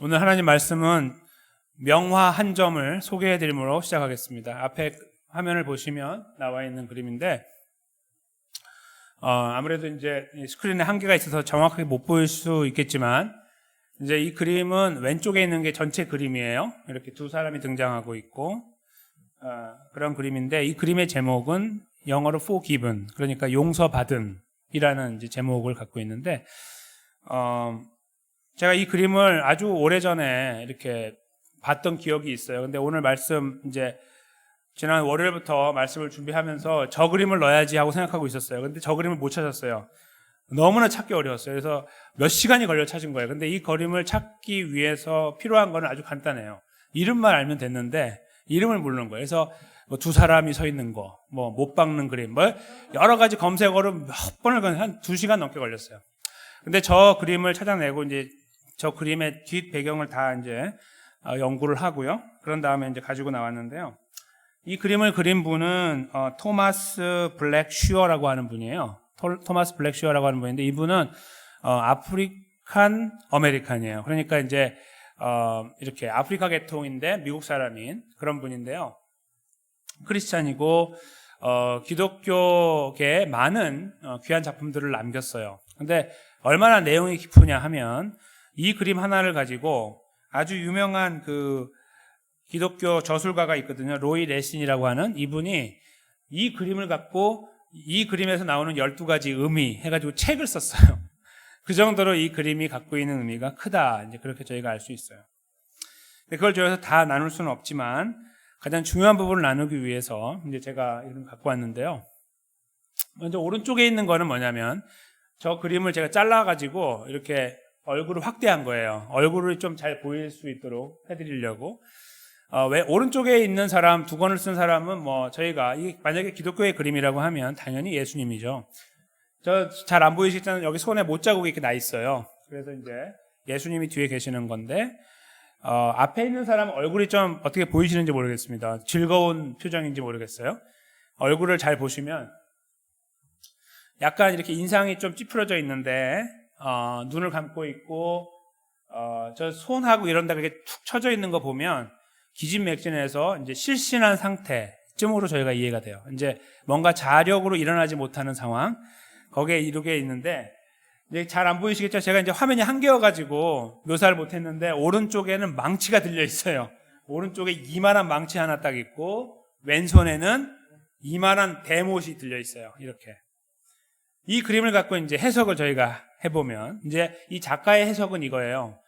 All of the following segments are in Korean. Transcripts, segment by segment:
오늘 하나님 말씀은 명화 한 점을 소개해 드림으로 시작하겠습니다. 앞에 화면을 보시면 나와 있는 그림인데 아무래도 이제 스크린에 한계가 있어서 정확하게 못 보일 수 있겠지만 이제 이 그림은 왼쪽에 있는 게 전체 그림이에요. 이렇게 두 사람이 등장하고 있고 그런 그림인데 이 그림의 제목은 영어로 forgiven, 그러니까 용서받은 이라는 이제 제목을 갖고 있는데 제가 이 그림을 아주 오래전에 이렇게 봤던 기억이 있어요. 근데 오늘 말씀 이제 지난 월요일부터 말씀을 준비하면서 저 그림을 넣어야지 하고 생각하고 있었어요. 근데 저 그림을 못 찾았어요. 너무나 찾기 어려웠어요. 그래서 몇 시간이 걸려 찾은 거예요. 근데 이 그림을 찾기 위해서 필요한 거는 아주 간단해요. 이름만 알면 됐는데 이름을 모르는 거예요. 그래서 뭐 두 사람이 서 있는 거, 뭐 못 박는 그림, 뭐 여러 가지 검색어를 몇 번을 한 2시간 넘게 걸렸어요. 근데 저 그림을 찾아내고 이제 저 그림의 뒷 배경을 다 이제 연구를 하고요. 그런 다음에 이제 가지고 나왔는데요. 이 그림을 그린 분은 토마스 블랙슈어라고 하는 분이에요. 토마스 블랙슈어라고 하는 분인데 이분은 아프리칸 아메리칸이에요. 그러니까 이제 이렇게 아프리카 계통인데 미국 사람인 그런 분인데요. 크리스찬이고 기독교계에 많은 귀한 작품들을 남겼어요. 근데 얼마나 내용이 깊으냐 하면 이 그림 하나를 가지고 아주 유명한 그 기독교 저술가가 있거든요. 로이 레신이라고 하는 이분이 이 그림을 갖고 이 그림에서 나오는 12가지 의미 해가지고 책을 썼어요. 그 정도로 이 그림이 갖고 있는 의미가 크다. 이제 그렇게 저희가 알 수 있어요. 그걸 저희가 다 나눌 수는 없지만 가장 중요한 부분을 나누기 위해서 이제 제가 이걸 갖고 왔는데요. 먼저 오른쪽에 있는 거는 뭐냐면 저 그림을 제가 잘라가지고 이렇게 얼굴을 확대한 거예요. 얼굴을 좀 잘 보일 수 있도록 해드리려고. 왜 오른쪽에 있는 사람, 두 권을 쓴 사람은 뭐 저희가 만약에 기독교의 그림이라고 하면 당연히 예수님이죠. 저 잘 안 보이시잖아요. 여기 손에 못자국이 이렇게 나 있어요. 그래서 이제 예수님이 뒤에 계시는 건데 앞에 있는 사람 얼굴이 좀 어떻게 보이시는지 모르겠습니다. 즐거운 표정인지 모르겠어요. 얼굴을 잘 보시면 약간 이렇게 인상이 좀 찌푸려져 있는데 눈을 감고 있고 저 손하고 이런 데 그렇게 툭 쳐져 있는 거 보면 기진맥진해서 이제 실신한 상태쯤으로 저희가 이해가 돼요. 이제 뭔가 자력으로 일어나지 못하는 상황 거기에 이르게 있는데 이제 잘 안 보이시겠죠? 제가 이제 화면이 한개여가지고 묘사를 못했는데 오른쪽에는 망치가 들려 있어요. 오른쪽에 이만한 망치 하나 딱 있고 왼손에는 이만한 대못이 들려 있어요. 이렇게 이 그림을 갖고 이제 해석을 저희가 해보면 이제 이 작가의 해석은 이거예요.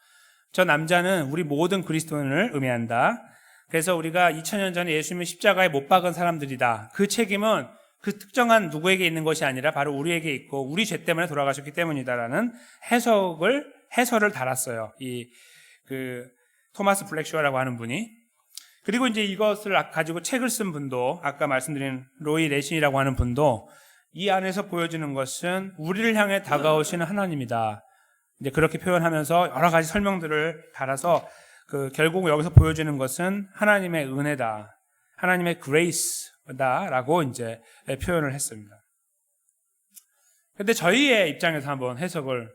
저 남자는 우리 모든 그리스도인을 의미한다. 그래서 우리가 2000년 전에 예수님을 십자가에 못 박은 사람들이다. 그 책임은 그 특정한 누구에게 있는 것이 아니라 바로 우리에게 있고 우리 죄 때문에 돌아가셨기 때문이다라는 해설을 달았어요. 그 토마스 블랙슈어라고 하는 분이. 그리고 이제 이것을 가지고 책을 쓴 분도 아까 말씀드린 로이 레신이라고 하는 분도 이 안에서 보여주는 것은 우리를 향해 다가오시는 하나님이다. 이제 그렇게 표현하면서 여러 가지 설명들을 달아서 결국 여기서 보여주는 것은 하나님의 은혜다. 하나님의 그레이스다라고 이제 표현을 했습니다. 근데 저희의 입장에서 한번 해석을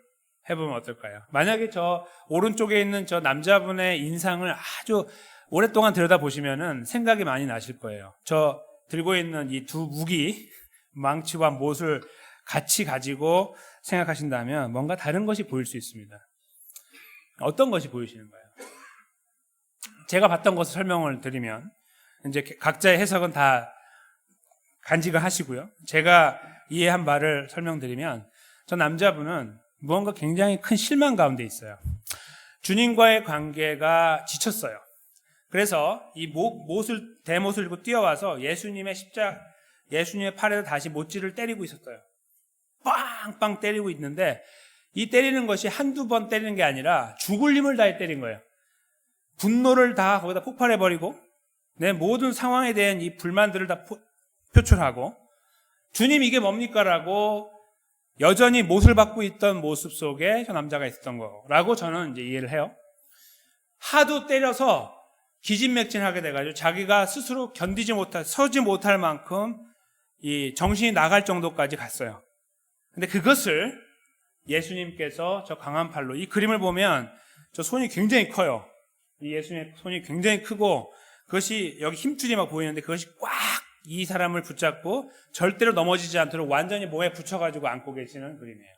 해보면 어떨까요? 만약에 저 오른쪽에 있는 저 남자분의 인상을 아주 오랫동안 들여다보시면은 생각이 많이 나실 거예요. 저 들고 있는 이 두 무기, 망치와 못을 같이 가지고 생각하신다면 뭔가 다른 것이 보일 수 있습니다. 어떤 것이 보이시는가요? 제가 봤던 것을 설명을 드리면 이제 각자의 해석은 다 간직을 하시고요. 제가 이해한 바를 설명드리면 저 남자분은 무언가 굉장히 큰 실망 가운데 있어요. 주님과의 관계가 지쳤어요. 그래서 이 대못을 들고 뛰어와서 예수님의 팔에서 다시 못질을 때리고 있었어요. 빵빵 때리고 있는데 이 때리는 것이 한두 번 때리는 게 아니라 죽을 힘을 다해 때린 거예요. 분노를 다 거기다 폭발해버리고 내 모든 상황에 대한 이 불만들을 다 표출하고 주님 이게 뭡니까? 라고 여전히 못을 받고 있던 모습 속에 저 남자가 있었던 거라고 저는 이제 이해를 해요. 하도 때려서 기진맥진하게 돼가지고 자기가 스스로 서지 못할 만큼 이 정신이 나갈 정도까지 갔어요. 근데 그것을 예수님께서 저 강한 팔로 이 그림을 보면 저 손이 굉장히 커요. 이 예수님의 손이 굉장히 크고 그것이 여기 힘줄이 막 보이는데 그것이 꽉 이 사람을 붙잡고 절대로 넘어지지 않도록 완전히 몸에 붙여가지고 안고 계시는 그림이에요.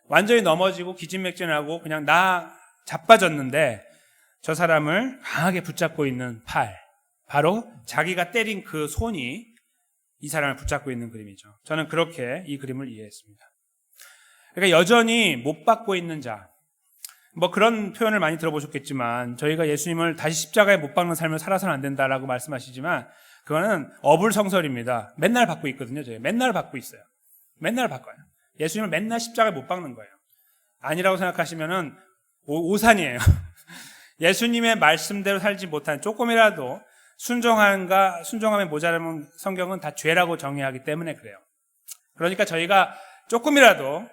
완전히 넘어지고 기진맥진하고 그냥 나 자빠졌는데 저 사람을 강하게 붙잡고 있는 팔, 바로 자기가 때린 그 손이 이 사람을 붙잡고 있는 그림이죠. 저는 그렇게 이 그림을 이해했습니다. 그러니까 여전히 못 박고 있는 자, 뭐 그런 표현을 많이 들어보셨겠지만 저희가 예수님을 다시 십자가에 못 박는 삶을 살아서는 안 된다라고 말씀하시지만 그거는 어불성설입니다. 맨날 받고 있거든요. 저희 맨날 받고 있어요. 맨날 바꿔요. 예수님을 맨날 십자가에 못 박는 거예요. 아니라고 생각하시면은 오산이에요. 예수님의 말씀대로 살지 못한 조금이라도 순종함에 모자라면 성경은 다 죄라고 정의하기 때문에 그래요. 그러니까 저희가 조금이라도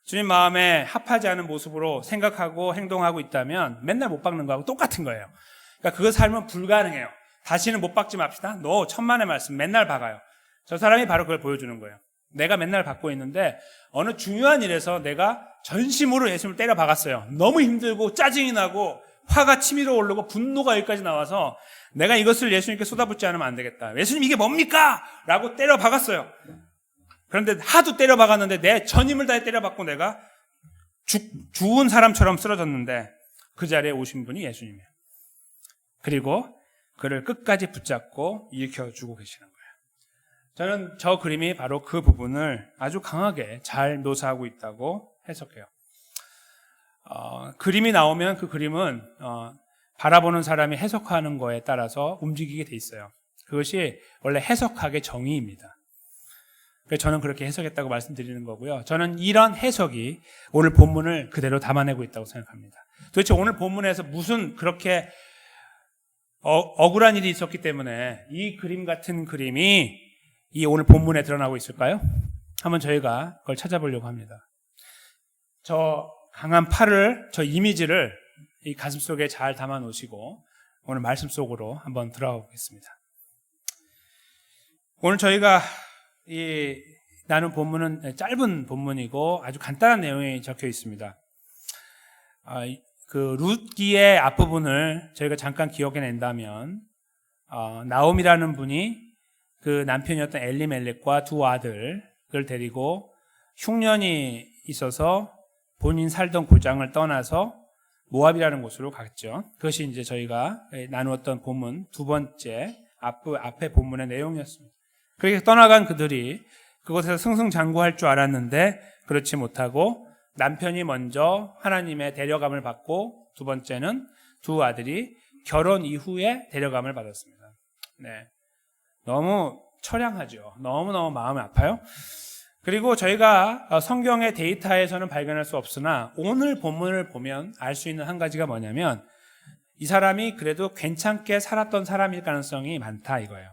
주님 마음에 합하지 않은 모습으로 생각하고 행동하고 있다면 맨날 못 박는 거하고 똑같은 거예요. 그러니까 그거 살면 불가능해요. 다시는 못 박지 맙시다. 너 천만의 말씀 맨날 박아요. 저 사람이 바로 그걸 보여주는 거예요. 내가 맨날 받고 있는데 어느 중요한 일에서 내가 전심으로 예수님을 때려 박았어요. 너무 힘들고 짜증이 나고 화가 치밀어 오르고 분노가 여기까지 나와서 내가 이것을 예수님께 쏟아붓지 않으면 안 되겠다. 예수님 이게 뭡니까? 라고 때려 박았어요. 그런데 하도 때려 박았는데 내 전 힘을 다해 때려 박고 내가 죽은 사람처럼 쓰러졌는데 그 자리에 오신 분이 예수님이에요. 그리고 그를 끝까지 붙잡고 일으켜주고 계시는 거예요. 저는 저 그림이 바로 그 부분을 아주 강하게 잘 묘사하고 있다고 해석해요. 그림이 나오면 그 그림은 바라보는 사람이 해석하는 거에 따라서 움직이게 돼 있어요. 그것이 원래 해석학의 정의입니다. 그래서 저는 그렇게 해석했다고 말씀드리는 거고요. 저는 이런 해석이 오늘 본문을 그대로 담아내고 있다고 생각합니다. 도대체 오늘 본문에서 무슨 그렇게 억울한 일이 있었기 때문에 이 그림 같은 그림이 이 오늘 본문에 드러나고 있을까요? 한번 저희가 그걸 찾아보려고 합니다. 저 강한 팔을, 저 이미지를 이 가슴 속에 잘 담아 놓으시고 오늘 말씀 속으로 한번 들어가 보겠습니다. 오늘 저희가 이 나눈 본문은 짧은 본문이고 아주 간단한 내용이 적혀 있습니다. 그 룻기의 앞부분을 저희가 잠깐 기억해낸다면 나옴이라는 분이 그 남편이었던 엘리멜렉과 두 아들을 데리고 흉년이 있어서 본인 살던 고장을 떠나서 모압이라는 곳으로 갔죠. 그것이 이제 저희가 나누었던 본문 두 번째 앞에 본문의 내용이었습니다. 그렇게 떠나간 그들이 그곳에서 승승장구할 줄 알았는데 그렇지 못하고 남편이 먼저 하나님의 데려감을 받고 두 번째는 두 아들이 결혼 이후에 데려감을 받았습니다. 네, 너무 처량하죠. 너무너무 마음이 아파요. 그리고 저희가 성경의 데이터에서는 발견할 수 없으나 오늘 본문을 보면 알 수 있는 한 가지가 뭐냐면 이 사람이 그래도 괜찮게 살았던 사람일 가능성이 많다 이거예요.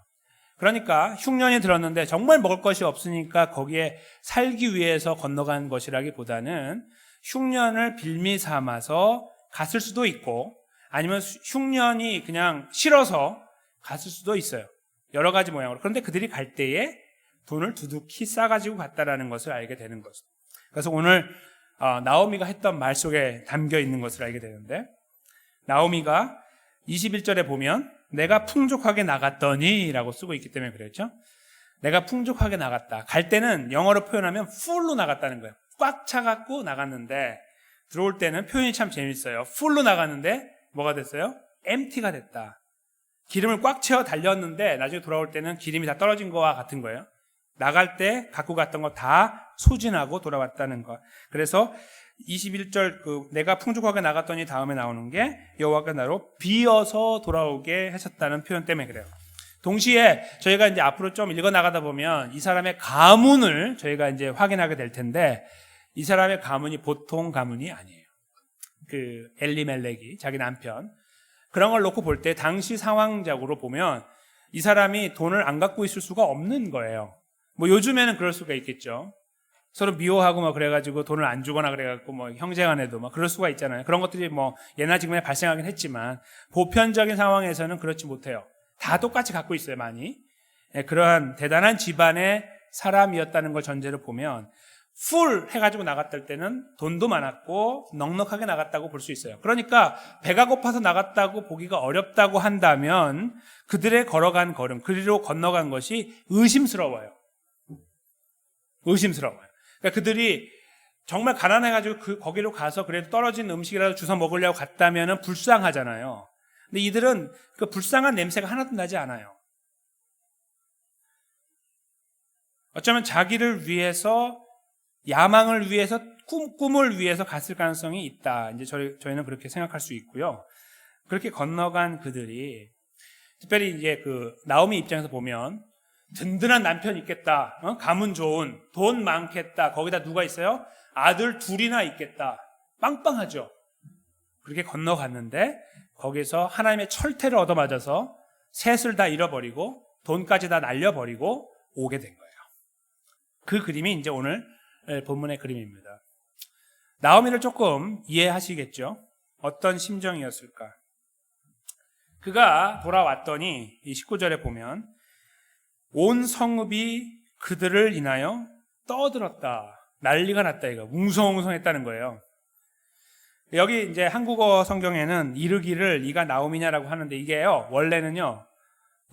그러니까 흉년이 들었는데 정말 먹을 것이 없으니까 거기에 살기 위해서 건너간 것이라기보다는 흉년을 빌미 삼아서 갔을 수도 있고 아니면 흉년이 그냥 싫어서 갔을 수도 있어요. 여러 가지 모양으로. 그런데 그들이 갈 때에 돈을 두둑히 싸가지고 갔다라는 것을 알게 되는 것이죠. 그래서 오늘 나오미가 했던 말 속에 담겨 있는 것을 알게 되는데 나오미가 21절에 보면 내가 풍족하게 나갔더니 라고 쓰고 있기 때문에 그랬죠. 내가 풍족하게 나갔다. 갈 때는 영어로 표현하면 full로 나갔다는 거예요. 꽉 차갖고 나갔는데 들어올 때는 표현이 참 재밌어요. full로 나갔는데 뭐가 됐어요? empty가 됐다. 기름을 꽉 채워 달렸는데 나중에 돌아올 때는 기름이 다 떨어진 거와 같은 거예요. 나갈 때 갖고 갔던 거 다 소진하고 돌아왔다는 거. 그래서 21절 내가 풍족하게 나갔더니 다음에 나오는 게 여호와가 나로 비어서 돌아오게 하셨다는 표현 때문에 그래요. 동시에 저희가 이제 앞으로 좀 읽어 나가다 보면 이 사람의 가문을 저희가 이제 확인하게 될 텐데 이 사람의 가문이 보통 가문이 아니에요. 그 엘리멜렉이 자기 남편 그런 걸 놓고 볼 때 당시 상황적으로 보면 이 사람이 돈을 안 갖고 있을 수가 없는 거예요. 뭐 요즘에는 그럴 수가 있겠죠. 서로 미워하고 뭐 그래가지고 돈을 안 주거나 그래갖고 뭐 형제간에도 뭐 그럴 수가 있잖아요. 그런 것들이 뭐 예나 지금에 발생하긴 했지만 보편적인 상황에서는 그렇지 못해요. 다 똑같이 갖고 있어요, 많이. 그러한 대단한 집안의 사람이었다는 걸 전제로 보면 풀 해가지고 나갔을 때는 돈도 많았고 넉넉하게 나갔다고 볼 수 있어요. 그러니까 배가 고파서 나갔다고 보기가 어렵다고 한다면 그들의 걸어간 걸음, 그리로 건너간 것이 의심스러워요. 의심스러워요. 그러니까 그들이 정말 가난해가지고 거기로 가서 그래도 떨어진 음식이라도 주워 먹으려고 갔다면 불쌍하잖아요. 근데 이들은 그 불쌍한 냄새가 하나도 나지 않아요. 어쩌면 자기를 위해서, 야망을 위해서, 꿈을 위해서 갔을 가능성이 있다. 이제 저희는 그렇게 생각할 수 있고요. 그렇게 건너간 그들이, 특별히 이제 나오미 입장에서 보면, 든든한 남편 있겠다. 가문 좋은, 돈 많겠다. 거기다 누가 있어요? 아들 둘이나 있겠다. 빵빵하죠. 그렇게 건너갔는데, 거기서 하나님의 철퇴를 얻어맞아서 셋을 다 잃어버리고, 돈까지 다 날려버리고 오게 된 거예요. 그 그림이 이제 오늘 본문의 그림입니다. 나오미를 조금 이해하시겠죠? 어떤 심정이었을까? 그가 돌아왔더니 이 19절에 보면 온 성읍이 그들을 인하여 떠들었다. 난리가 났다. 이거 웅성웅성했다는 거예요. 여기 이제 한국어 성경에는 이르기를 이가 나오미냐라고 하는데 이게요 원래는요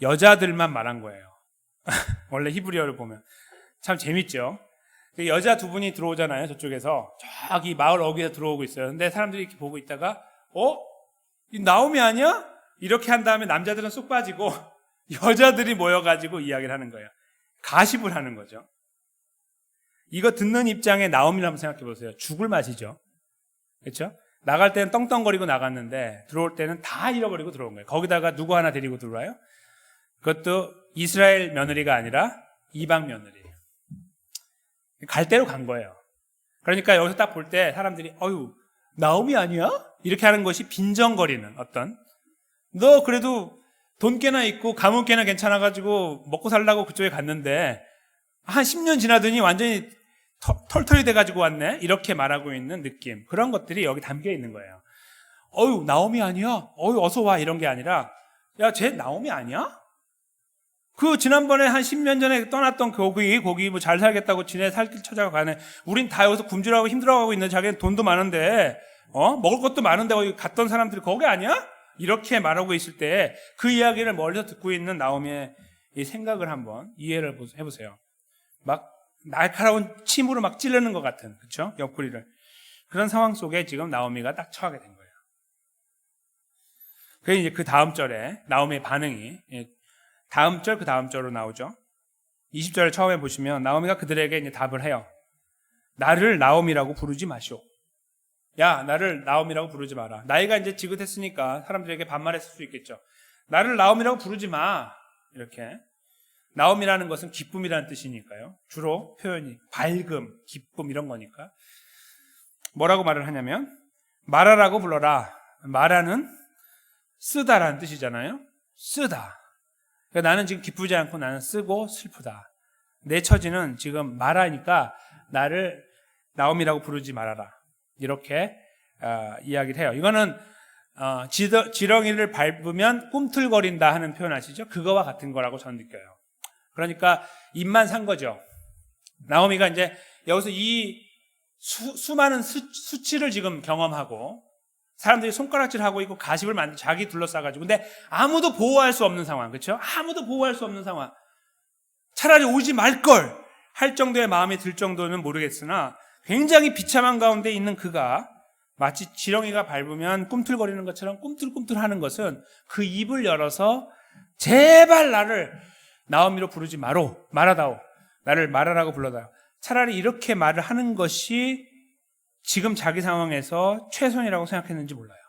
여자들만 말한 거예요. 원래 히브리어를 보면 참 재밌죠. 여자 두 분이 들어오잖아요. 저쪽에서 저기 마을 어귀에서 들어오고 있어요. 근데 사람들이 이렇게 보고 있다가 이 나오미 아니야? 이렇게 한 다음에 남자들은 쏙 빠지고 여자들이 모여가지고 이야기를 하는 거예요. 가십을 하는 거죠. 이거 듣는 입장에 나오미를 한번 생각해 보세요. 죽을 맛이죠. 그렇죠? 나갈 때는 떵떵거리고 나갔는데 들어올 때는 다 잃어버리고 들어온 거예요. 거기다가 누구 하나 데리고 들어와요? 그것도 이스라엘 며느리가 아니라 이방 며느리. 갈 대로 간 거예요. 그러니까 여기서 딱 볼 때 사람들이 나오미 아니야? 이렇게 하는 것이 빈정거리는 어떤, 너 그래도 돈 꽤나 있고 가문 꽤나 괜찮아가지고 먹고 살라고 그쪽에 갔는데 한 10년 지나더니 완전히 털털이 돼가지고 왔네? 이렇게 말하고 있는 느낌, 그런 것들이 여기 담겨 있는 거예요. 나오미 아니야? 어서 와, 이런 게 아니라 야, 쟤 나오미 아니야? 지난번에 한 10년 전에 떠났던 거기 뭐 잘 살겠다고 지네 살길 찾아가 가네. 우린 다 여기서 굶주려고 힘들어가고 있는데 자기는 돈도 많은데, 먹을 것도 많은데 거기 갔던 사람들이 거기 아니야? 이렇게 말하고 있을 때 그 이야기를 멀리서 듣고 있는 나오미의 이 생각을 한번 이해를 해보세요. 막 날카로운 침으로 막 찌르는 것 같은, 그쵸? 옆구리를. 그런 상황 속에 지금 나오미가 딱 처하게 된 거예요. 그게 이제 그 다음 절에 나오미의 반응이, 다음 절, 그 다음 절로 나오죠. 20절을 처음에 보시면 나오미가 그들에게 이제 답을 해요. 나를 나오미라고 부르지 마시오. 야, 나를 나오미라고 부르지 마라. 나이가 이제 지긋했으니까 사람들에게 반말했을 수 있겠죠. 나를 나오미라고 부르지 마. 이렇게. 나오미라는 것은 기쁨이라는 뜻이니까요. 주로 표현이 밝음, 기쁨 이런 거니까. 뭐라고 말을 하냐면 마라라고 불러라. 마라는 쓰다라는 뜻이잖아요. 쓰다. 그러니까 나는 지금 기쁘지 않고 나는 쓰고 슬프다. 내 처지는 지금 마라니까 나를 나오미라고 부르지 말아라. 이렇게 이야기를 해요. 이거는 지렁이를 밟으면 꿈틀거린다 하는 표현 아시죠? 그거와 같은 거라고 저는 느껴요. 그러니까 입만 산 거죠. 나오미가 이제 여기서 이 수많은 수치를 지금 경험하고 사람들이 손가락질하고 있고 가십을 자기 둘러싸가지고, 근데 아무도 보호할 수 없는 상황, 그렇죠? 아무도 보호할 수 없는 상황. 차라리 오지 말걸 할 정도의 마음이 들 정도는 모르겠으나 굉장히 비참한 가운데 있는 그가 마치 지렁이가 밟으면 꿈틀거리는 것처럼 꿈틀꿈틀하는 것은 그 입을 열어서 제발 나를 나오미로 부르지 말아다오. 나를 마라라고 불러다오. 차라리 이렇게 말을 하는 것이 지금 자기 상황에서 최선이라고 생각했는지 몰라요.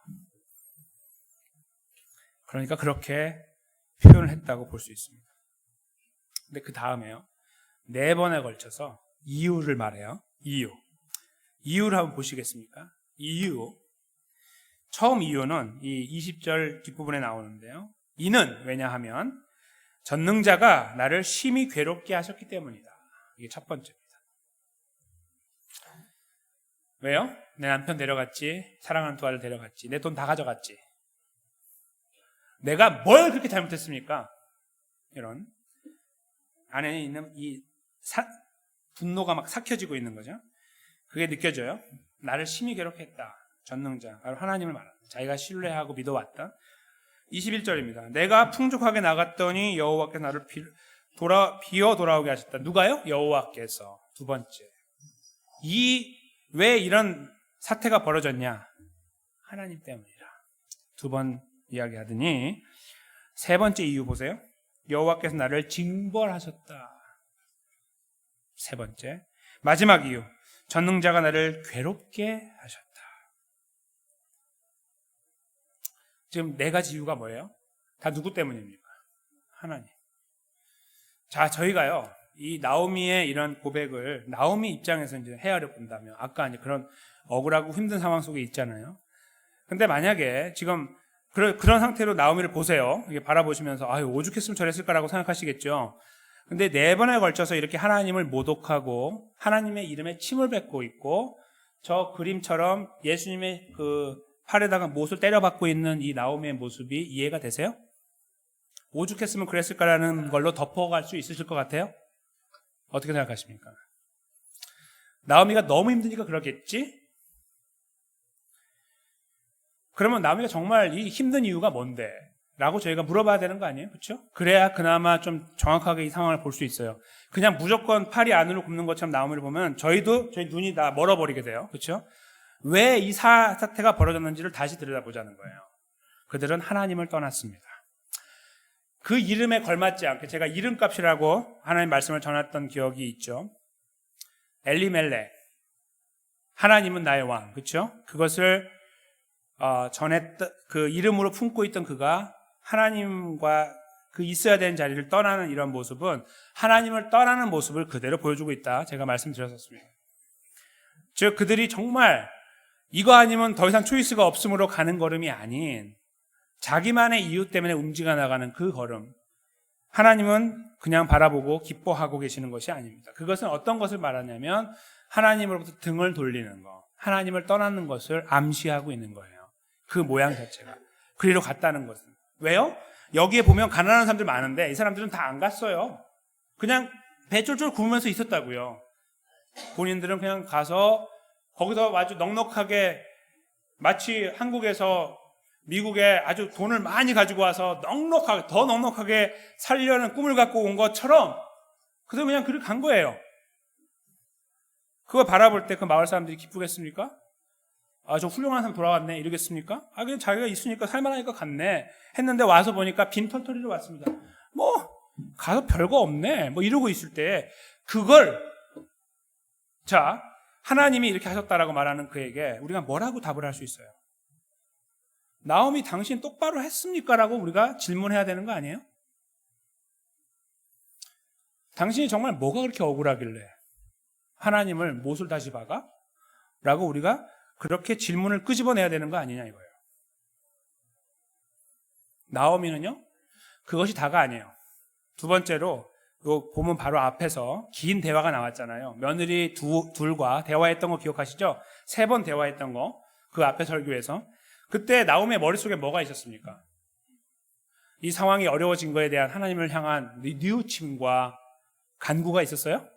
그러니까 그렇게 표현을 했다고 볼 수 있습니다. 근데 그 다음에요. 4번에 걸쳐서 이유를 말해요. 이유를 한번 보시겠습니까? 이유. 처음 이유는 이 20절 뒷부분에 나오는데요. 이는 왜냐하면 전능자가 나를 심히 괴롭게 하셨기 때문이다. 이게 첫 번째입니다. 왜요? 내 남편 데려갔지, 사랑하는 두 아들 데려갔지, 내 돈 다 가져갔지. 내가 뭘 그렇게 잘못했습니까? 이런 안에 있는 이 분노가 막 삭혀지고 있는 거죠. 그게 느껴져요. 나를 심히 괴롭혔다. 전능자, 바로 하나님을 말합니다. 자기가 신뢰하고 믿어왔다. 21절입니다. 내가 풍족하게 나갔더니 여호와께서 나를 비어 돌아오게 하셨다. 누가요? 여호와께서. 두 번째. 왜 이런 사태가 벌어졌냐? 하나님 때문이라. 두 번 이야기하더니 세 번째 이유 보세요. 여호와께서 나를 징벌하셨다. 세 번째. 마지막 이유. 전능자가 나를 괴롭게 하셨다. 지금 네 가지 이유가 뭐예요? 다 누구 때문입니까? 하나님. 자, 저희가요, 이 나오미의 이런 고백을 나오미 입장에서 이제 헤아려 본다면, 아까 이제 그런 억울하고 힘든 상황 속에 있잖아요. 근데 만약에 지금 그런 상태로 나오미를 보세요. 이게 바라보시면서, 아유, 오죽했으면 저랬을까라고 생각하시겠죠. 근데 네 번에 걸쳐서 이렇게 하나님을 모독하고 하나님의 이름에 침을 뱉고 있고, 저 그림처럼 예수님의 그 팔에다가 못을 때려박고 있는 이 나오미의 모습이 이해가 되세요? 오죽했으면 그랬을까라는 걸로 덮어갈 수 있으실 것 같아요? 어떻게 생각하십니까? 나오미가 너무 힘드니까 그러겠지? 그러면 나오미가 정말 이 힘든 이유가 뭔데? 라고 저희가 물어봐야 되는 거 아니에요? 그렇죠? 그래야 그나마 좀 정확하게 이 상황을 볼 수 있어요. 그냥 무조건 팔이 안으로 굽는 것처럼 나오미를 보면 저희 눈이 다 멀어버리게 돼요. 그렇죠? 왜 이 사태가 벌어졌는지를 다시 들여다보자는 거예요. 그들은 하나님을 떠났습니다. 그 이름에 걸맞지 않게 제가 이름값이라고 하나님 말씀을 전했던 기억이 있죠. 엘리멜렉, 하나님은 나의 왕, 그렇죠? 그것을 전했던 그 이름으로 품고 있던 그가 하나님과 그 있어야 되는 자리를 떠나는 이런 모습은 하나님을 떠나는 모습을 그대로 보여주고 있다. 제가 말씀드렸었습니다. 즉 그들이 정말 이거 아니면 더 이상 초이스가 없으므로 가는 걸음이 아닌 자기만의 이유 때문에 움직여 나가는 그 걸음. 하나님은 그냥 바라보고 기뻐하고 계시는 것이 아닙니다. 그것은 어떤 것을 말하냐면 하나님으로부터 등을 돌리는 것, 하나님을 떠나는 것을 암시하고 있는 거예요. 그 모양 자체가. 그리로 갔다는 것은. 왜요? 여기에 보면 가난한 사람들 많은데 이 사람들은 다 안 갔어요. 그냥 배 쫄쫄 굶으면서 있었다고요. 본인들은 그냥 가서 거기서 아주 넉넉하게 마치 한국에서 미국에 아주 돈을 많이 가지고 와서 더 넉넉하게 살려는 꿈을 갖고 온 것처럼 그래서 그냥 그렇게 간 거예요. 그걸 바라볼 때 그 마을 사람들이 기쁘겠습니까? 아, 저 훌륭한 사람 돌아왔네 이러겠습니까? 아, 그냥 자기가 있으니까 살만하니까 갔네 했는데 와서 보니까 빈털터리로 왔습니다. 뭐 가서 별거 없네 뭐 이러고 있을 때 그걸 자 하나님이 이렇게 하셨다라고 말하는 그에게 우리가 뭐라고 답을 할 수 있어요? 나오미 당신 똑바로 했습니까? 라고 우리가 질문해야 되는 거 아니에요? 당신이 정말 뭐가 그렇게 억울하길래 하나님을 못을 다시 박아? 라고 우리가 그렇게 질문을 끄집어내야 되는 거 아니냐 이거예요. 나오미는요, 그것이 다가 아니에요. 두 번째로 보면 바로 앞에서 긴 대화가 나왔잖아요. 며느리 둘과 대화했던 거 기억하시죠? 3번 대화했던 거, 그 앞에 설교에서. 그때 나오미의 머릿속에 뭐가 있었습니까? 이 상황이 어려워진 거에 대한 하나님을 향한 뉘우침과 간구가 있었어요?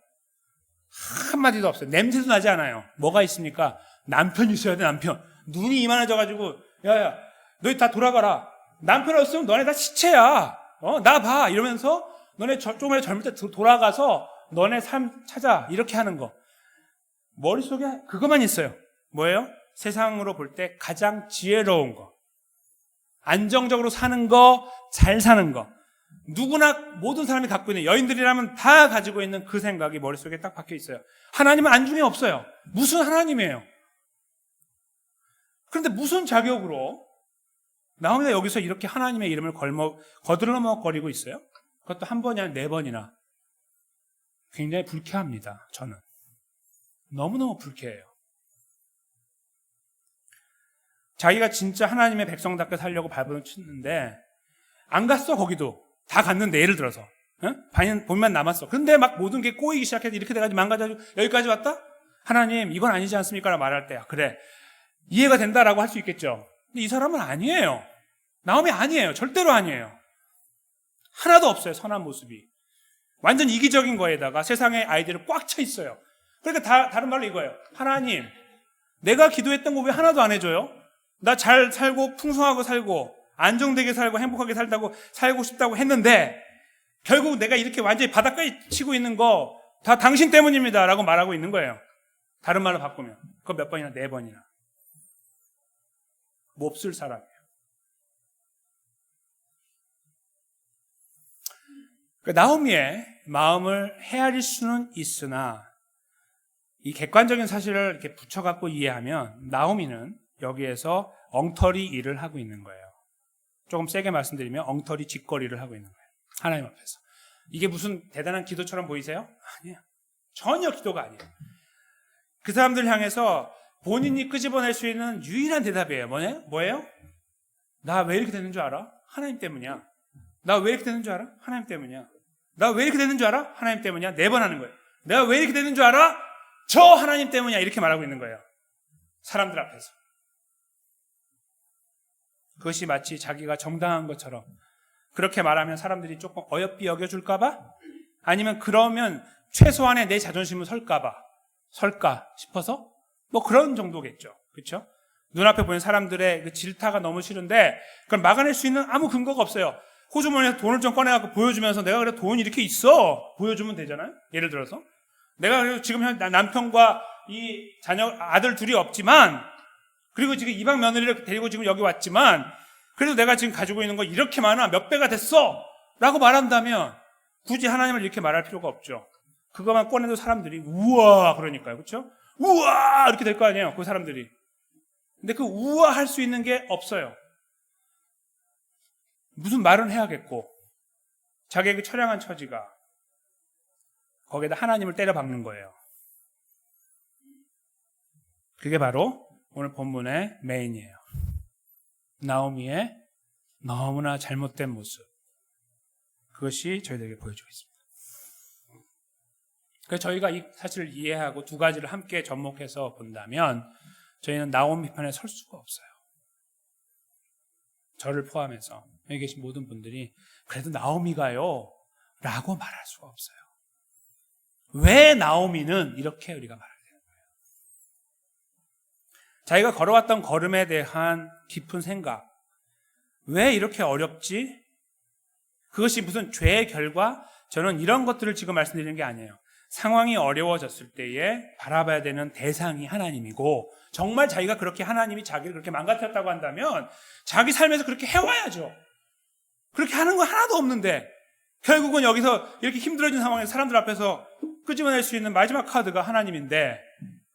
한마디도 없어요. 냄새도 나지 않아요. 뭐가 있습니까? 남편이 있어야 돼, 남편. 눈이 이만해져가지고, 야야, 너희 다 돌아가라. 남편 없으면 너네 다 시체야. 나 봐. 이러면서 너네 조금이라도 젊을 때 돌아가서 너네 삶 찾아. 이렇게 하는 거. 머릿속에 그것만 있어요. 뭐예요? 세상으로 볼 때 가장 지혜로운 거. 안정적으로 사는 거, 잘 사는 거. 누구나 모든 사람이 갖고 있는 여인들이라면 다 가지고 있는 그 생각이 머릿속에 딱 박혀 있어요. 하나님은 안중에 없어요. 무슨 하나님이에요? 그런데 무슨 자격으로 나오미가 여기서 이렇게 하나님의 이름을 거들먹거리고 있어요? 그것도 한 번이 아니라 4번이나. 굉장히 불쾌합니다. 저는. 너무너무 불쾌해요. 자기가 진짜 하나님의 백성답게 살려고 발버둥 쳤는데 안 갔어 거기도. 다 갔는데 예를 들어서 본만 남았어. 근데 막 모든 게 꼬이기 시작해서 이렇게 돼가지고 망가져가지고 여기까지 왔다? 하나님 이건 아니지 않습니까? 라고 말할 때 그래 이해가 된다라고 할 수 있겠죠. 근데 이 사람은 아니에요. 나오미 아니에요. 절대로 아니에요. 하나도 없어요. 선한 모습이. 완전 이기적인 거에다가 세상의 아이들을 꽉 차 있어요. 그러니까 다른 말로 이거예요. 하나님, 내가 기도했던 거 왜 하나도 안 해줘요? 나 잘 살고 풍성하고 살고 안정되게 살고 행복하게 살고 싶다고 했는데 결국 내가 이렇게 완전히 바닥까지 치고 있는 거 다 당신 때문입니다 라고 말하고 있는 거예요. 다른 말로 바꾸면 그거 몇 번이나? 4번이나. 몹쓸 사람이에요. 나오미의 마음을 헤아릴 수는 있으나 이 객관적인 사실을 이렇게 붙여갖고 이해하면 나오미는 여기에서 엉터리 일을 하고 있는 거예요. 조금 세게 말씀드리면 엉터리 짓거리를 하고 있는 거예요. 하나님 앞에서. 이게 무슨 대단한 기도처럼 보이세요? 아니에요. 전혀 기도가 아니에요. 그 사람들 향해서 본인이 끄집어낼 수 있는 유일한 대답이에요. 뭐예요? 나 왜 이렇게 되는 줄 알아? 하나님 때문이야. 나 왜 이렇게 되는 줄 알아? 하나님 때문이야. 나 왜 이렇게 되는 줄 알아? 하나님 때문이야. 4번 하는 거예요. 내가 왜 이렇게 되는 줄 알아? 저 하나님 때문이야. 이렇게 말하고 있는 거예요. 사람들 앞에서. 그것이 마치 자기가 정당한 것처럼 그렇게 말하면 사람들이 조금 어여삐 여겨줄까봐? 아니면 그러면 최소한의 내 자존심을 설까 싶어서? 뭐 그런 정도겠죠. 그렇죠? 눈앞에 보이는 사람들의 그 질타가 너무 싫은데 그걸 막아낼 수 있는 아무 근거가 없어요. 호주머니에서 돈을 좀 꺼내갖고 보여주면서 내가 그래 돈이 이렇게 있어 보여주면 되잖아요. 예를 들어서 내가 지금 남편과 이 자녀 아들 둘이 없지만 그리고 지금 이방 며느리를 데리고 지금 여기 왔지만 그래도 내가 지금 가지고 있는 거 이렇게 많아 몇 배가 됐어 라고 말한다면 굳이 하나님을 이렇게 말할 필요가 없죠. 그것만 꺼내도 사람들이 우와 그러니까요. 그렇죠? 우와 이렇게 될 거 아니에요. 그 사람들이. 근데 그 우와 할 수 있는 게 없어요. 무슨 말은 해야겠고 자기에게 처량한 처지가 거기에다 하나님을 때려박는 거예요. 그게 바로 오늘 본문의 메인이에요. 나오미의 너무나 잘못된 모습. 그것이 저희들에게 보여주고 있습니다. 그래서 저희가 이 사실을 이해하고 두 가지를 함께 접목해서 본다면 저희는 나오미 편에 설 수가 없어요. 저를 포함해서 여기 계신 모든 분들이 그래도 나오미가요 라고 말할 수가 없어요. 왜 나오미는 이렇게 우리가 말해야 되는 거예요. 자기가 걸어왔던 걸음에 대한 깊은 생각. 왜 이렇게 어렵지? 그것이 무슨 죄의 결과? 저는 이런 것들을 지금 말씀드리는 게 아니에요. 상황이 어려워졌을 때에 바라봐야 되는 대상이 하나님이고 정말 자기가 그렇게 하나님이 자기를 그렇게 망가뜨렸다고 한다면 자기 삶에서 그렇게 해와야죠. 그렇게 하는 거 하나도 없는데 결국은 여기서 이렇게 힘들어진 상황에서 사람들 앞에서 끄집어낼 수 있는 마지막 카드가 하나님인데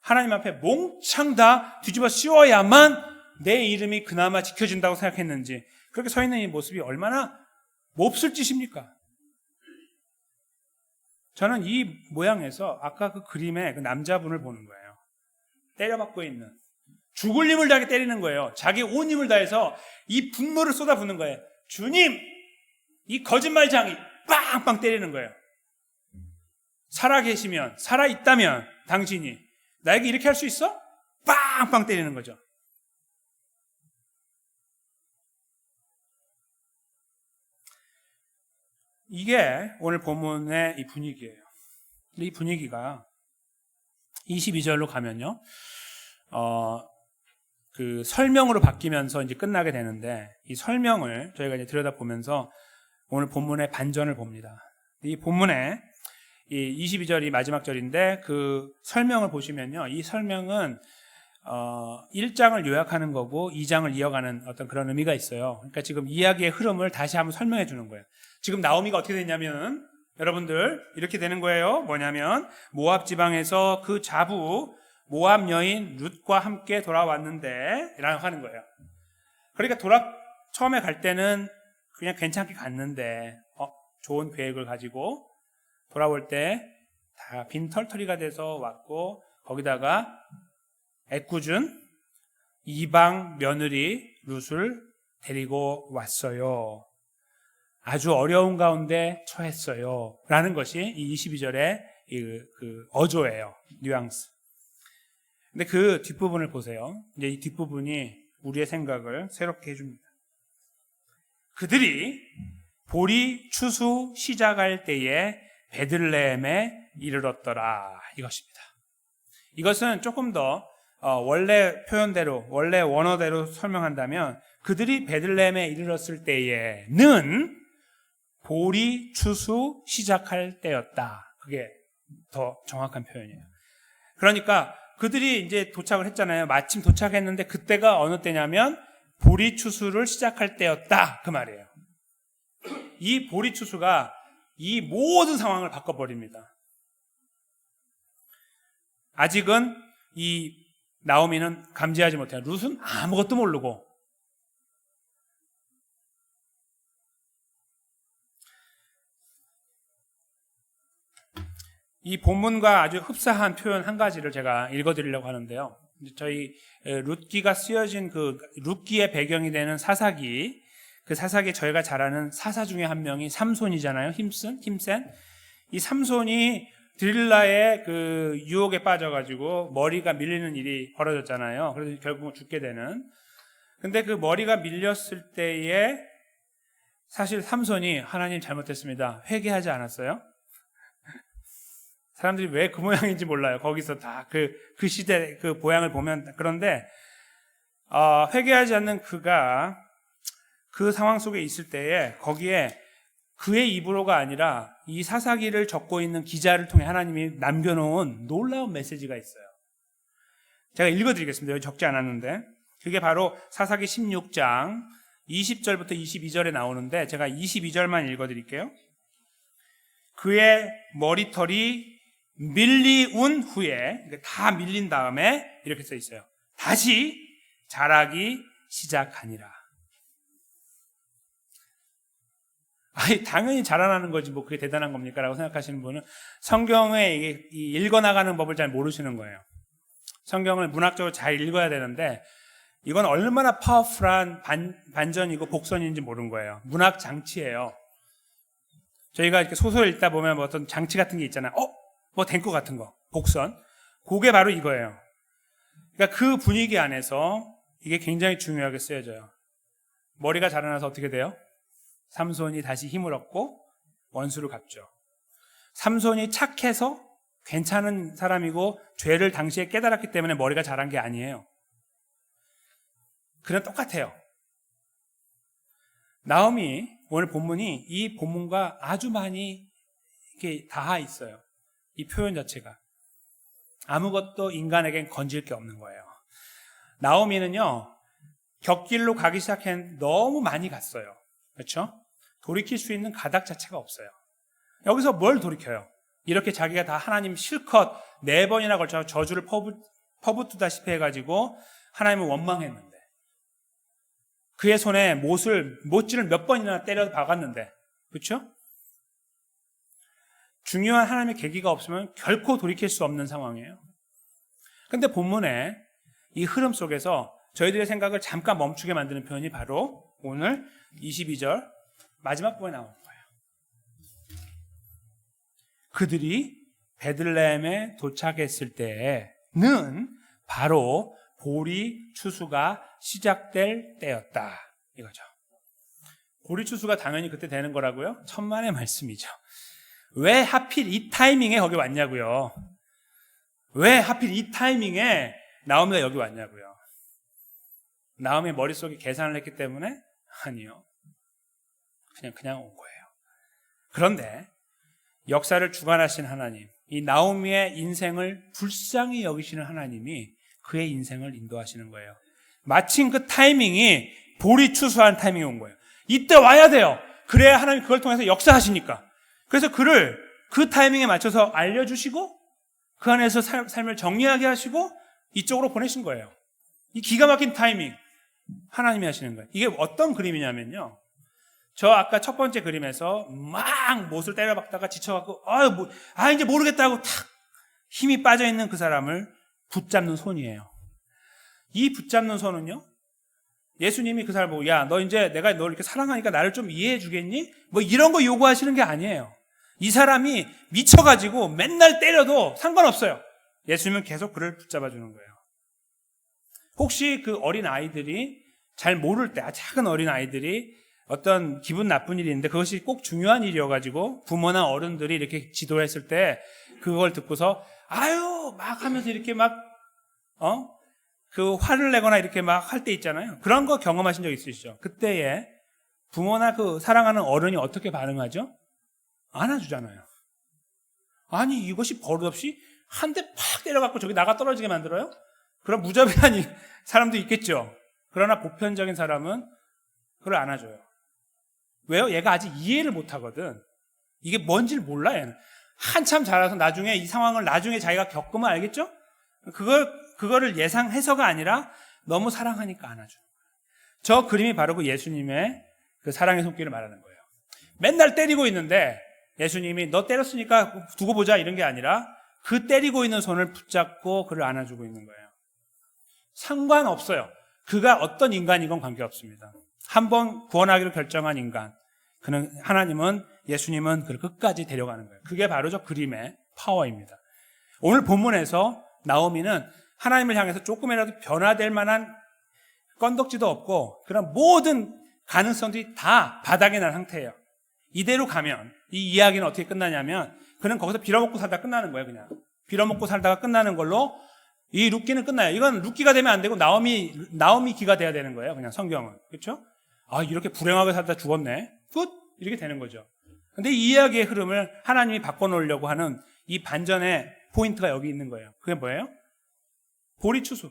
하나님 앞에 몽창 다 뒤집어 씌워야만 내 이름이 그나마 지켜진다고 생각했는지 그렇게 서 있는 이 모습이 얼마나 몹쓸 짓입니까? 저는 이 모양에서 아까 그 그림의 그 남자분을 보는 거예요. 때려박고 있는 죽을 힘을 다하게 때리는 거예요. 자기 온 힘을 다해서 이 분노를 쏟아붓는 거예요. 주님, 이 거짓말장이 빵빵 때리는 거예요. 살아계시면, 살아있다면 당신이 나에게 이렇게 할 수 있어? 빵빵 때리는 거죠. 이게 오늘 본문의 이 분위기예요. 이 분위기가 22절로 가면요. 그 설명으로 바뀌면서 이제 끝나게 되는데 이 설명을 저희가 이제 들여다보면서 오늘 본문의 반전을 봅니다. 이 본문의 이 22절이 마지막 절인데 그 설명을 보시면요. 이 설명은 1장을 요약하는 거고 2장을 이어가는 어떤 그런 의미가 있어요. 그러니까 지금 이야기의 흐름을 다시 한번 설명해 주는 거예요. 지금 나오미가 어떻게 됐냐면 여러분들 이렇게 되는 거예요. 뭐냐면 모압 지방에서 그 자부 모압 여인 룻과 함께 돌아왔는데 라고 하는 거예요. 그러니까 처음에 갈 때는 그냥 괜찮게 갔는데 좋은 계획을 가지고 돌아올 때 다 빈털터리가 돼서 왔고 거기다가 애꿎은 이방 며느리 룻을 데리고 왔어요. 아주 어려운 가운데 처했어요. 라는 것이 이 22절의 그 어조예요. 뉘앙스. 근데 그 뒷부분을 보세요. 이제 이 뒷부분이 우리의 생각을 새롭게 해줍니다. 그들이 보리 추수 시작할 때에 베들레헴에 이르렀더라 이것입니다. 이것은 조금 더 원래 표현대로 원래 원어대로 설명한다면 그들이 베들레헴에 이르렀을 때에는 보리 추수 시작할 때였다. 그게 더 정확한 표현이에요. 그러니까 그들이 이제 도착을 했잖아요. 마침 도착했는데 그때가 어느 때냐면 보리 추수를 시작할 때였다. 그 말이에요. 이 보리 추수가 이 모든 상황을 바꿔버립니다. 아직은 이 나오미는 감지하지 못해요. 룻은 아무것도 모르고. 이 본문과 아주 흡사한 표현 한 가지를 제가 읽어드리려고 하는데요. 저희 룻기가 쓰여진 그 룻기의 배경이 되는 사사기, 그 사사기 저희가 잘 아는 사사 중에 한 명이 삼손이잖아요. 힘센. 이 삼손이 드릴라의 그 유혹에 빠져가지고 머리가 밀리는 일이 벌어졌잖아요. 그래서 결국은 죽게 되는. 근데 그 머리가 밀렸을 때에 사실 삼손이 하나님 잘못했습니다. 회개하지 않았어요? 사람들이 왜 그 모양인지 몰라요. 거기서 다 그 시대 그 모양을 보면. 그런데 회개하지 않는 그가 그 상황 속에 있을 때에 거기에 그의 입으로가 아니라 이 사사기를 적고 있는 기자를 통해 하나님이 남겨놓은 놀라운 메시지가 있어요. 제가 읽어드리겠습니다. 여기 적지 않았는데 그게 바로 사사기 16장 20절부터 22절에 나오는데 제가 22절만 읽어드릴게요. 그의 머리털이 밀리운 후에 다 밀린 다음에 이렇게 써 있어요. 다시 자라기 시작하니라. 아니, 당연히 자라나는 거지 뭐 그게 대단한 겁니까? 라고 생각하시는 분은 성경에 읽어나가는 법을 잘 모르시는 거예요. 성경을 문학적으로 잘 읽어야 되는데 이건 얼마나 파워풀한 반전이고 복선인지 모르는 거예요. 문학 장치예요. 저희가 이렇게 소설 읽다 보면 뭐 어떤 장치 같은 게 있잖아요. 뭐 된 것 같은 거, 복선. 그게 바로 이거예요. 그러니까 그 분위기 안에서 이게 굉장히 중요하게 쓰여져요. 머리가 자라나서 어떻게 돼요? 삼손이 다시 힘을 얻고 원수를 갚죠. 삼손이 착해서 괜찮은 사람이고 죄를 당시에 깨달았기 때문에 머리가 자란 게 아니에요. 그냥 똑같아요. 나오미 오늘 본문이 이 본문과 아주 많이 이렇게 닿아 있어요. 이 표현 자체가 아무것도 인간에겐 건질 게 없는 거예요. 나오미는요 곁길로 가기 시작한 너무 많이 갔어요. 그렇죠? 돌이킬 수 있는 가닥 자체가 없어요. 여기서 뭘 돌이켜요? 이렇게 자기가 다 하나님 실컷 4번이나 걸쳐 저주를 퍼붓다시피 해가지고 하나님을 원망했는데 그의 손에 못질을 몇 번이나 때려 박았는데 그렇죠? 중요한 하나님의 계기가 없으면 결코 돌이킬 수 없는 상황이에요. 그런데 본문에 이 흐름 속에서 저희들의 생각을 잠깐 멈추게 만드는 표현이 바로 오늘 22절 마지막 부분에 나오는 거예요. 그들이 베들레헴에 도착했을 때는 바로 보리 추수가 시작될 때였다. 이거죠. 보리 추수가 당연히 그때 되는 거라고요? 천만의 말씀이죠. 왜 하필 이 타이밍에 거기 왔냐고요? 왜 하필 이 타이밍에 나오미가 여기 왔냐고요? 나오미 머릿속에 계산을 했기 때문에? 아니요. 그냥 온 거예요. 그런데 역사를 주관하신 하나님, 이 나오미의 인생을 불쌍히 여기시는 하나님이 그의 인생을 인도하시는 거예요. 마침 그 타이밍이 보리 추수한 타이밍이 온 거예요. 이때 와야 돼요. 그래야 하나님이 그걸 통해서 역사하시니까. 그래서 그를 그 타이밍에 맞춰서 알려주시고 그 안에서 삶을 정리하게 하시고 이쪽으로 보내신 거예요. 이 기가 막힌 타이밍 하나님이 하시는 거예요. 이게 어떤 그림이냐면요. 저 아까 첫 번째 그림에서 막 못을 때려박다가 지쳐갖고 이제 모르겠다고 탁 힘이 빠져있는 그 사람을 붙잡는 손이에요. 이 붙잡는 손은요. 예수님이 그 사람 보고 너 이제 내가 널 이렇게 사랑하니까 나를 좀 이해해 주겠니? 뭐 이런 거 요구하시는 게 아니에요. 이 사람이 미쳐가지고 맨날 때려도 상관없어요. 예수님은 계속 그를 붙잡아 주는 거예요. 혹시 그 어린 아이들이 잘 모를 때, 작은 어린 아이들이 어떤 기분 나쁜 일이 있는데 그것이 꼭 중요한 일이어가지고 부모나 어른들이 이렇게 지도를 했을 때 그걸 듣고서 아유 막 하면서 이렇게 막 그 화를 내거나 이렇게 막 할 때 있잖아요. 그런 거 경험하신 적 있으시죠? 그때에 부모나 그 사랑하는 어른이 어떻게 반응하죠? 안아주잖아요. 아니 이것이 버릇없이 한 대 팍 때려갖고 저기 나가 떨어지게 만들어요? 그런 무자비한 사람도 있겠죠. 그러나 보편적인 사람은 그걸 안아줘요. 왜요? 얘가 아직 이해를 못하거든. 이게 뭔지를 몰라 얘는. 한참 자라서 나중에 이 상황을 나중에 자기가 겪으면 알겠죠? 그거를 예상해서가 아니라 너무 사랑하니까 안아줘요. 저 그림이 바로 그 예수님의 그 사랑의 손길을 말하는 거예요. 맨날 때리고 있는데 예수님이 너 때렸으니까 두고 보자 이런 게 아니라 그 때리고 있는 손을 붙잡고 그를 안아주고 있는 거예요. 상관없어요. 그가 어떤 인간이건 관계없습니다. 한번 구원하기로 결정한 인간, 하나님은 예수님은 그를 끝까지 데려가는 거예요. 그게 바로 저 그림의 파워입니다. 오늘 본문에서 나오미는 하나님을 향해서 조금이라도 변화될 만한 건덕지도 없고 그런 모든 가능성들이 다 바닥에 난 상태예요. 이대로 가면 이 이야기는 어떻게 끝나냐면 그는 거기서 빌어먹고 살다가 끝나는 거예요. 그냥 빌어먹고 살다가 끝나는 걸로 이 룻기는 끝나요. 이건 룻기가 되면 안 되고 나오미 기가 돼야 되는 거예요. 그냥 성경은. 그렇죠? 아 이렇게 불행하게 살다 죽었네. 끝! 이렇게 되는 거죠. 근데 이 이야기의 흐름을 하나님이 바꿔놓으려고 하는 이 반전의 포인트가 여기 있는 거예요. 그게 뭐예요? 보리추수.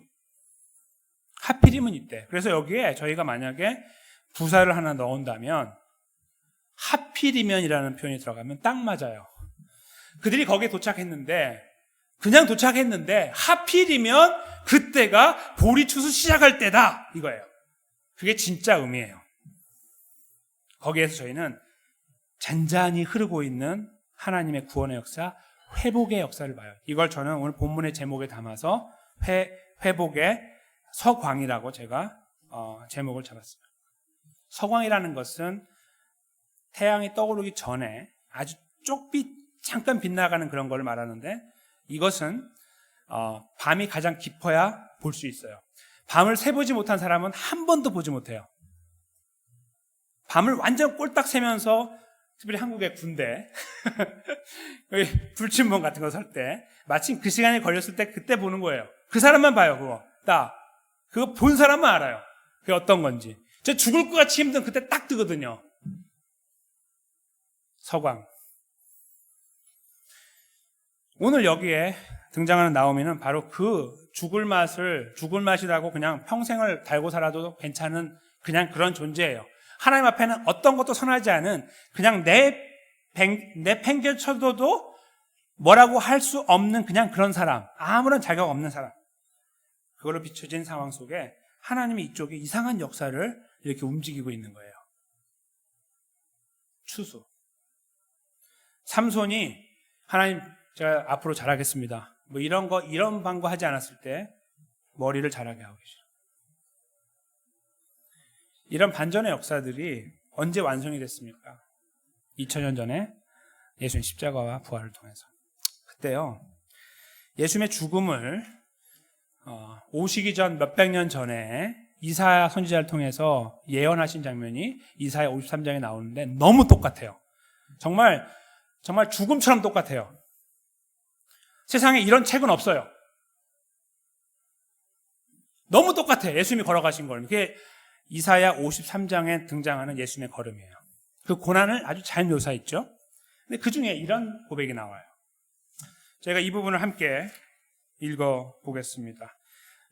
하필이면 이때. 그래서 여기에 저희가 만약에 부사를 하나 넣은다면 하필이면이라는 표현이 들어가면 딱 맞아요. 그들이 거기에 도착했는데 그냥 도착했는데 하필이면 그때가 보리추수 시작할 때다 이거예요. 그게 진짜 의미예요. 거기에서 저희는 잔잔히 흐르고 있는 하나님의 구원의 역사, 회복의 역사를 봐요. 이걸 저는 오늘 본문의 제목에 담아서 회복의 서광이라고 제가 제목을 잡았어요. 서광이라는 것은 태양이 떠오르기 전에 아주 쪽빛 잠깐 빗나가는 그런 걸 말하는데 이것은 밤이 가장 깊어야 볼 수 있어요. 밤을 새보지 못한 사람은 한 번도 보지 못해요. 밤을 완전 꼴딱 새면서 특별히 한국의 군대 불침봉 같은 거 설 때 마침 그 시간에 걸렸을 때 그때 보는 거예요. 그 사람만 봐요. 그거 본 사람만 알아요. 그게 어떤 건지. 저 죽을 것 같이 힘든 그때 딱 뜨거든요. 서광. 오늘 여기에 등장하는 나오미는 바로 그 죽을 맛이라고 그냥 평생을 달고 살아도 괜찮은 그냥 그런 존재예요. 하나님 앞에는 어떤 것도 선하지 않은 그냥 내 팽개 쳐도 뭐라고 할 수 없는 그냥 그런 사람. 아무런 자격 없는 사람. 그걸로 비춰진 상황 속에 하나님이 이쪽에 이상한 역사를 이렇게 움직이고 있는 거예요. 추수. 삼손이 하나님 제가 앞으로 잘하겠습니다. 뭐 이런 방구 하지 않았을 때 머리를 자라게 하고 계셔. 이런 반전의 역사들이 언제 완성이 됐습니까? 2000년 전에 예수님 십자가와 부활을 통해서. 그때요. 예수님의 죽음을 오시기 전 몇백 년 전에 이사야 선지자를 통해서 예언하신 장면이 이사야 53장에 나오는데 너무 똑같아요. 정말 죽음처럼 똑같아요. 세상에 이런 책은 없어요. 너무 똑같아요. 예수님이 걸어가신 걸. 그게 이사야 53장에 등장하는 예수님의 걸음이에요. 그 고난을 아주 잘 묘사했죠. 근데 그 중에 이런 고백이 나와요. 제가 이 부분을 함께 읽어보겠습니다.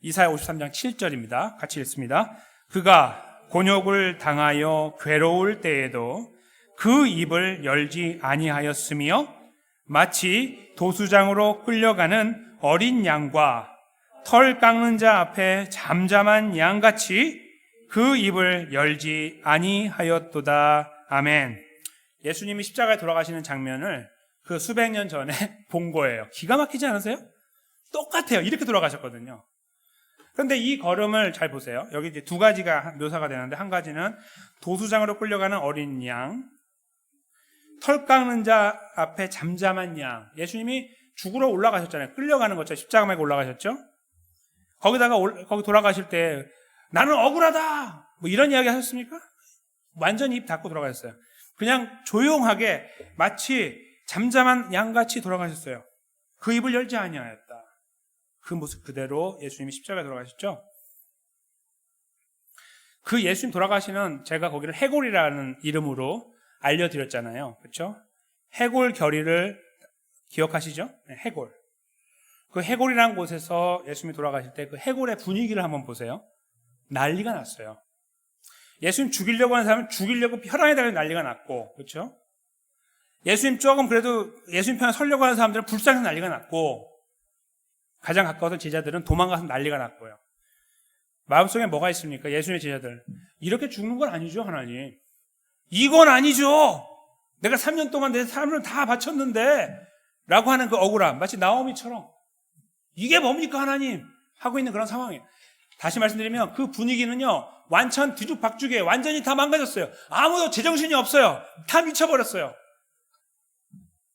이사야 53장 7절입니다. 같이 읽습니다. 그가 곤욕을 당하여 괴로울 때에도 그 입을 열지 아니하였으며 마치 도수장으로 끌려가는 어린 양과 털 깎는 자 앞에 잠잠한 양같이 그 입을 열지 아니하였도다. 아멘. 예수님이 십자가에 돌아가시는 장면을 그 수백 년 전에 본 거예요. 기가 막히지 않으세요? 똑같아요. 이렇게 돌아가셨거든요. 그런데 이 걸음을 잘 보세요. 여기 이제 두 가지가 묘사가 되는데 한 가지는 도수장으로 끌려가는 어린 양, 털 깎는 자 앞에 잠잠한 양. 예수님이 죽으러 올라가셨잖아요. 끌려가는 거죠. 십자가에 올라가셨죠. 거기 돌아가실 때 나는 억울하다 뭐 이런 이야기 하셨습니까? 완전히 입 닫고 돌아가셨어요. 그냥 조용하게 마치 잠잠한 양같이 돌아가셨어요. 그 입을 열지 아니하였다. 그 모습 그대로 예수님이 십자가에 돌아가셨죠. 그 예수님 돌아가시는, 제가 거기를 해골이라는 이름으로 알려드렸잖아요. 그렇죠? 해골 결의를 기억하시죠? 네, 해골. 그 해골이라는 곳에서 예수님이 돌아가실 때 그 해골의 분위기를 한번 보세요. 난리가 났어요. 예수님 죽이려고 하는 사람은 죽이려고 혈안에 달려 난리가 났고, 그렇죠? 예수님 조금 그래도 예수님 편에 서려고 하는 사람들은 불쌍해서 난리가 났고, 가장 가까웠던 제자들은 도망가서 난리가 났고요. 마음속에 뭐가 있습니까? 예수님의 제자들. 이렇게 죽는 건 아니죠, 하나님. 이건 아니죠. 내가 3년 동안 내 삶을 다 바쳤는데 라고 하는 그 억울함. 마치 나오미처럼 이게 뭡니까 하나님? 하고 있는 그런 상황이에요. 다시 말씀드리면 그 분위기는요, 완전 뒤죽박죽이에요. 완전히 다 망가졌어요. 아무도 제정신이 없어요. 다 미쳐버렸어요.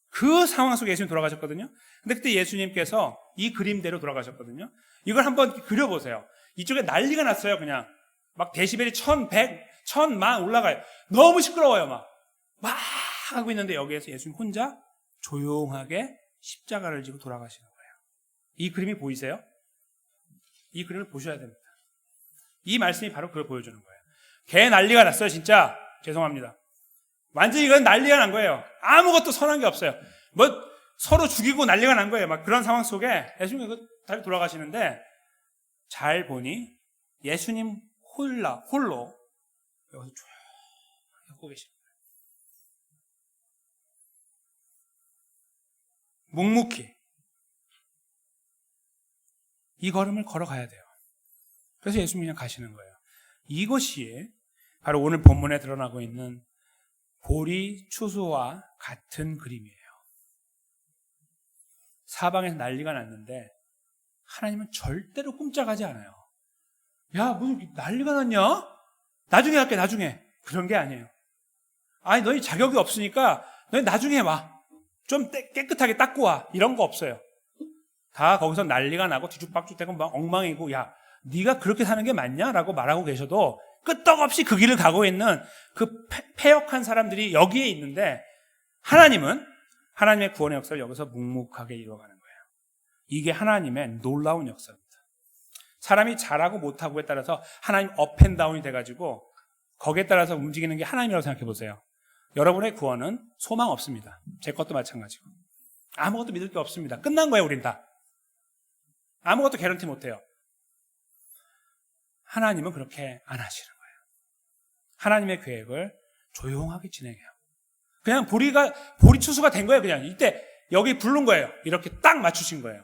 그 상황 속에 예수님 돌아가셨거든요. 근데 그때 예수님께서 이 그림대로 돌아가셨거든요. 이걸 한번 그려보세요. 이쪽에 난리가 났어요. 그냥 막 데시벨이 1100, 1000만 올라가요. 너무 시끄러워요. 막 하고 있는데 여기에서 예수님 혼자 조용하게 십자가를 지고 돌아가시는 거예요. 이 그림이 보이세요? 이 그림을 보셔야 됩니다. 이 말씀이 바로 그걸 보여주는 거예요. 개 난리가 났어요. 진짜 죄송합니다. 완전히 이건 난리가 난 거예요. 아무것도 선한 게 없어요. 뭐 서로 죽이고 난리가 난 거예요. 막 그런 상황 속에 예수님이 다시 돌아가시는데, 잘 보니 예수님 홀로 여기서 조용히 하고 계십니다. 묵묵히 이 걸음을 걸어가야 돼요. 그래서 예수님이 그냥 가시는 거예요. 이것이 바로 오늘 본문에 드러나고 있는 보리 추수와 같은 그림이에요. 사방에서 난리가 났는데 하나님은 절대로 꼼짝하지 않아요. 야, 무슨 난리가 났냐? 나중에 할게, 나중에. 그런 게 아니에요. 아니, 너희 자격이 없으니까 너희 나중에 와. 좀 깨끗하게 닦고 와. 이런 거 없어요. 다 거기서 난리가 나고 뒤죽박죽되고 막 엉망이고, 야, 네가 그렇게 사는 게 맞냐? 라고 말하고 계셔도 끄떡없이 그 길을 가고 있는 그 패역한 사람들이 여기에 있는데, 하나님은 하나님의 구원의 역사를 여기서 묵묵하게 이루어가는 거예요. 이게 하나님의 놀라운 역사입니다. 사람이 잘하고 못하고에 따라서 하나님 업앤다운이 돼가지고 거기에 따라서 움직이는 게 하나님이라고 생각해 보세요. 여러분의 구원은 소망 없습니다. 제 것도 마찬가지고. 아무것도 믿을 게 없습니다. 끝난 거예요, 우린 다. 아무것도 개런티 못해요. 하나님은 그렇게 안 하시는 거예요. 하나님의 계획을 조용하게 진행해요. 그냥 보리 추수가 된 거예요. 그냥 이때 여기 부른 거예요. 이렇게 딱 맞추신 거예요.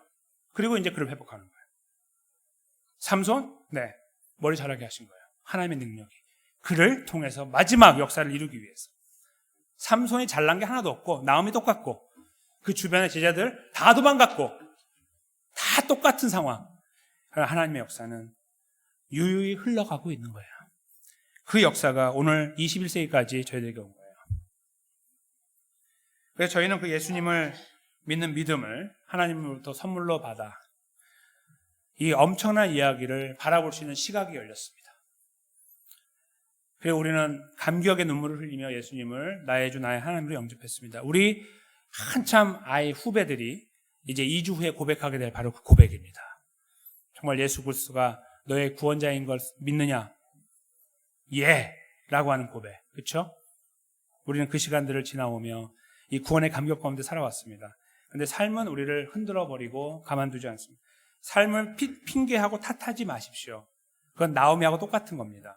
그리고 이제 그를 회복하는 거예요. 삼손? 네. 머리 자라게 하신 거예요. 하나님의 능력이. 그를 통해서 마지막 역사를 이루기 위해서. 삼손이 잘난 게 하나도 없고, 나음이 똑같고, 그 주변의 제자들 다 도망갔고, 다 똑같은 상황. 하나님의 역사는 유유히 흘러가고 있는 거예요. 그 역사가 오늘 21세기까지 저희들에게 온 거예요. 그래서 저희는 그 예수님을 믿는 믿음을 하나님으로부터 선물로 받아 이 엄청난 이야기를 바라볼 수 있는 시각이 열렸습니다. 그리고 우리는 감격의 눈물을 흘리며 예수님을 나의 주 나의 하나님으로 영접했습니다. 우리 한참 아이 후배들이 이제 2주 후에 고백하게 될 바로 그 고백입니다. 정말 예수 그리스도가 너의 구원자인 걸 믿느냐? 예! 라고 하는 고백. 그렇죠? 우리는 그 시간들을 지나오며 이 구원의 감격 가운데 살아왔습니다. 그런데 삶은 우리를 흔들어버리고 가만두지 않습니다. 삶을 핑계하고 탓하지 마십시오. 그건 나오미하고 똑같은 겁니다.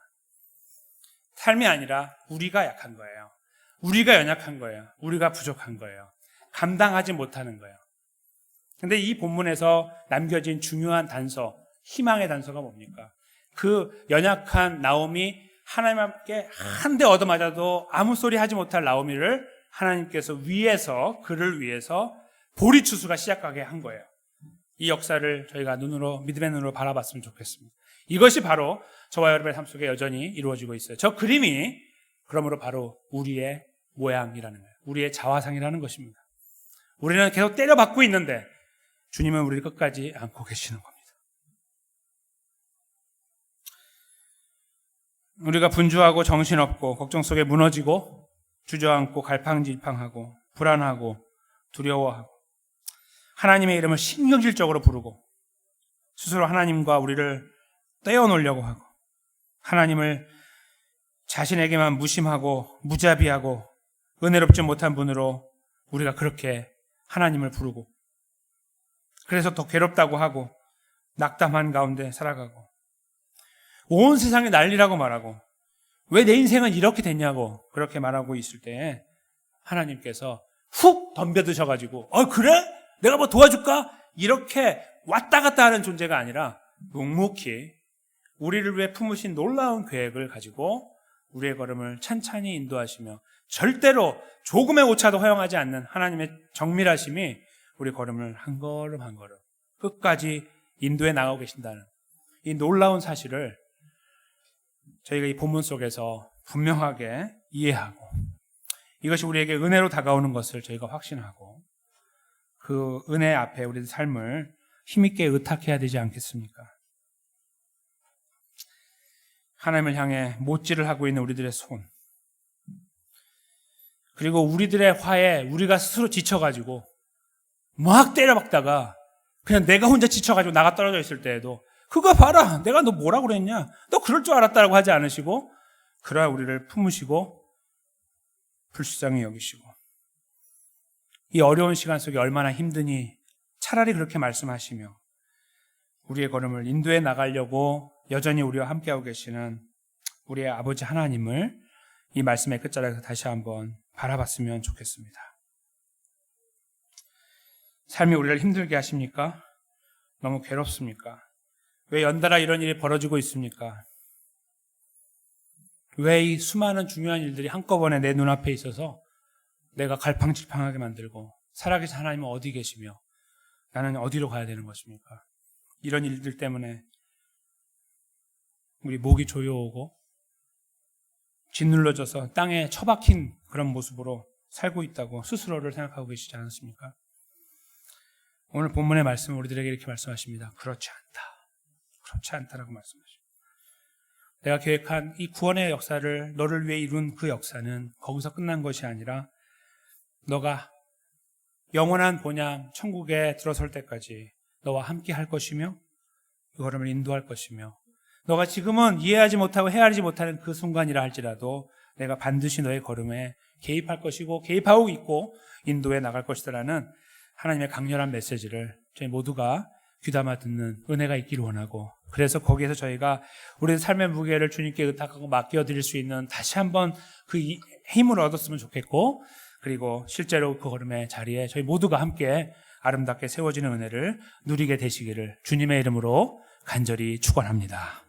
삶이 아니라 우리가 약한 거예요. 우리가 연약한 거예요. 우리가 부족한 거예요. 감당하지 못하는 거예요. 그런데 이 본문에서 남겨진 중요한 단서, 희망의 단서가 뭡니까? 그 연약한 나오미, 하나님께 한 대 얻어맞아도 아무 소리 하지 못할 나오미를 하나님께서 그를 위해서 보리추수가 시작하게 한 거예요. 이 역사를 저희가 믿음의 눈으로 바라봤으면 좋겠습니다. 이것이 바로 저와 여러분의 삶 속에 여전히 이루어지고 있어요. 저 그림이 그러므로 바로 우리의 모양이라는 거예요. 우리의 자화상이라는 것입니다. 우리는 계속 때려박고 있는데 주님은 우리를 끝까지 안고 계시는 겁니다. 우리가 분주하고 정신없고 걱정 속에 무너지고 주저앉고 갈팡질팡하고 불안하고 두려워하고 하나님의 이름을 신경질적으로 부르고 스스로 하나님과 우리를 떼어놓으려고 하고 하나님을 자신에게만 무심하고 무자비하고 은혜롭지 못한 분으로 우리가 그렇게 하나님을 부르고 그래서 더 괴롭다고 하고 낙담한 가운데 살아가고 온 세상이 난리라고 말하고 왜 내 인생은 이렇게 됐냐고 그렇게 말하고 있을 때 하나님께서 훅 덤벼드셔가지고 그래? 내가 뭐 도와줄까? 이렇게 왔다 갔다 하는 존재가 아니라 묵묵히 우리를 위해 품으신 놀라운 계획을 가지고 우리의 걸음을 찬찬히 인도하시며 절대로 조금의 오차도 허용하지 않는 하나님의 정밀하심이 우리 걸음을 한 걸음 한 걸음 끝까지 인도해 나가고 계신다는 이 놀라운 사실을 저희가 이 본문 속에서 분명하게 이해하고 이것이 우리에게 은혜로 다가오는 것을 저희가 확신하고 그 은혜 앞에 우리의 삶을 힘있게 의탁해야 되지 않겠습니까? 하나님을 향해 못질을 하고 있는 우리들의 손 그리고 우리들의 화에 우리가 스스로 지쳐가지고 막 때려박다가 그냥 내가 혼자 지쳐가지고 나가 떨어져 있을 때에도 그거 봐라 내가 너 뭐라고 그랬냐 너 그럴 줄 알았다라고 하지 않으시고 그러한 우리를 품으시고 불쌍히 여기시고 이 어려운 시간 속에 얼마나 힘드니 차라리 그렇게 말씀하시며 우리의 걸음을 인도해 나가려고 여전히 우리와 함께하고 계시는 우리의 아버지 하나님을 이 말씀의 끝자락에서 다시 한번 바라봤으면 좋겠습니다. 삶이 우리를 힘들게 하십니까? 너무 괴롭습니까? 왜 연달아 이런 일이 벌어지고 있습니까? 왜 이 수많은 중요한 일들이 한꺼번에 내 눈앞에 있어서 내가 갈팡질팡하게 만들고 살아계신 하나님은 어디 계시며 나는 어디로 가야 되는 것입니까? 이런 일들 때문에 우리 목이 조여오고 짓눌러져서 땅에 처박힌 그런 모습으로 살고 있다고 스스로를 생각하고 계시지 않습니까? 오늘 본문의 말씀은 우리들에게 이렇게 말씀하십니다. 그렇지 않다. 그렇지 않다라고 말씀하십니다. 내가 계획한 이 구원의 역사를 너를 위해 이룬 그 역사는 거기서 끝난 것이 아니라 너가 영원한 본향 천국에 들어설 때까지 너와 함께 할 것이며 그 걸음을 인도할 것이며 너가 지금은 이해하지 못하고 헤아리지 못하는 그 순간이라 할지라도 내가 반드시 너의 걸음에 개입할 것이고 개입하고 있고 인도해 나갈 것이다라는 하나님의 강렬한 메시지를 저희 모두가 귀담아 듣는 은혜가 있기를 원하고 그래서 거기에서 저희가 우리의 삶의 무게를 주님께 의탁하고 맡겨드릴 수 있는 다시 한번 그 힘을 얻었으면 좋겠고 그리고 실제로 그 걸음의 자리에 저희 모두가 함께 아름답게 세워지는 은혜를 누리게 되시기를 주님의 이름으로 간절히 축원합니다.